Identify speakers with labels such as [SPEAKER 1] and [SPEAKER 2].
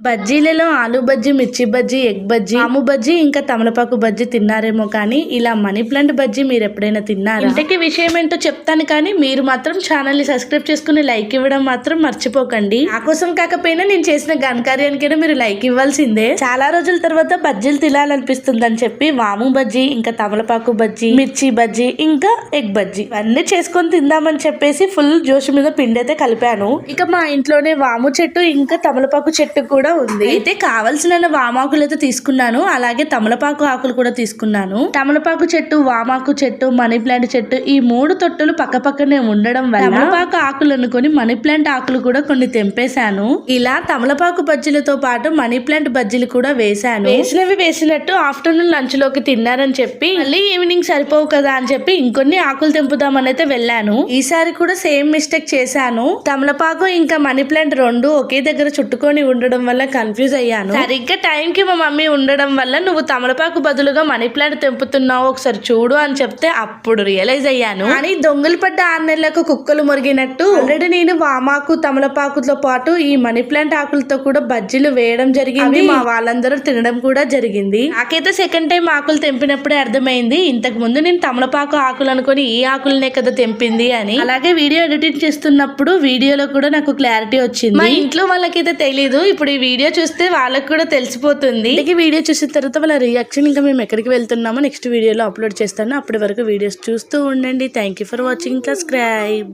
[SPEAKER 1] బజ్జీలలో ఆలు బజ్జీ, మిర్చి బజ్జీ, ఎగ్ బజ్జీ, ఆము బజ్జీ ఇంకా తమలపాకు బజ్జీ తిన్నారేమో కానీ ఇలా మనీ ప్లాంట్ బజ్జీ మీరు ఎప్పుడైనా తిన్నారా? ఇంతకీ విషయం ఏంటో చెప్తాను కానీ మీరు మాత్రం ఛానల్ ని సబ్స్క్రైబ్ చేసుకుని లైక్ ఇవ్వడం మాత్రం మర్చిపోకండి. నా కోసం కాకపోయినా నేను చేసిన ఘనకార్యానికైనా మీరు లైక్ ఇవ్వాల్సిందే. చాలా రోజుల తర్వాత బజ్జీలు తినాలనిపిస్తుందని చెప్పి వాము బజ్జీ, ఇంకా తమలపాకు బజ్జీ, మిర్చి బజ్జీ, ఇంకా ఎగ్ బజ్జీ అన్నీ చేసుకొని తిందామని చెప్పేసి ఫుల్ జోష్ మీద పిండి అయితే కలిపాను. ఇక మా ఇంట్లోనే వాము చెట్టు ఇంకా తమలపాకు చెట్టు కూడా ఉంది. అయితే కావలసిన వామాకులు అయితే తీసుకున్నాను, అలాగే తమలపాకు ఆకులు కూడా తీసుకున్నాను. తమలపాకు చెట్టు, వామాకు చెట్టు, మనీ ప్లాంట్ చెట్టు ఈ 3 తొట్టులు పక్క పక్కనే ఉండడం వల్ల తమలపాకు ఆకులు అనుకుని మనీ ప్లాంట్ ఆకులు కూడా కొన్ని తెంపేశాను. ఇలా తమలపాకు బజ్జీలతో పాటు మనీ ప్లాంట్ బజ్జీలు కూడా వేశాను. వేసినట్టు ఆఫ్టర్నూన్ లంచ్ లోకి తిన్నారని చెప్పి మళ్ళీ ఈవినింగ్ సరిపోవు కదా అని చెప్పి ఇంకొన్ని ఆకులు తెంపుదామని అయితే వెళ్ళాను. ఈసారి కూడా సేమ్ మిస్టేక్ చేశాను. తమలపాకు ఇంకా మనీ ప్లాంట్ 2 ఒకే దగ్గర చుట్టుకొని ఉండడం వల్ల కన్ఫ్యూజ్ అయ్యాను. సరిగ్గా టైం కి మా మమ్మీ ఉండడం వల్ల నువ్వు తమలపాకు బదులుగా మనీ ప్లాంట్ తెంపుతున్నావు, ఒకసారి చూడు అని చెప్తే అప్పుడు రియలైజ్ అయ్యాను. కానీ దొంగలు పడ్డ 6 నెలలకు కుక్కలు మురిగినట్టు ఆల్రెడీ నేను వామాకు, తమలపాకుతో పాటు ఈ మనీ ప్లాంట్ ఆకులతో కూడా బజ్జీలు వేయడం జరిగింది. మా వాళ్ళందరూ తినడం కూడా జరిగింది. నాకైతే సెకండ్ టైం ఆకులు తెంపినప్పుడే అర్థమైంది ఇంతకు ముందు నేను తమలపాకు ఆకులు అనుకుని ఈ ఆకులనే కదా తెంపింది అని. అలాగే వీడియో ఎడిటింగ్ చేస్తున్నప్పుడు వీడియోలో కూడా నాకు క్లారిటీ వచ్చింది. మా ఇంట్లో వాళ్ళకైతే తెలీదు, ఇప్పుడు ఈ వీడియో చూస్తే వాళ్ళకి కూడా తెలిసిపోతుంది. వీడియో చూసిన తర్వాత వాళ్ళ రియాక్షన్ ఇంకా మేము ఎక్కడికి వెళ్తున్నామో నెక్స్ట్ వీడియోలో అప్లోడ్ చేస్తాను. అప్పటి వరకు వీడియోస్ చూస్తూ ఉండండి. Thank you for watching. Subscribe.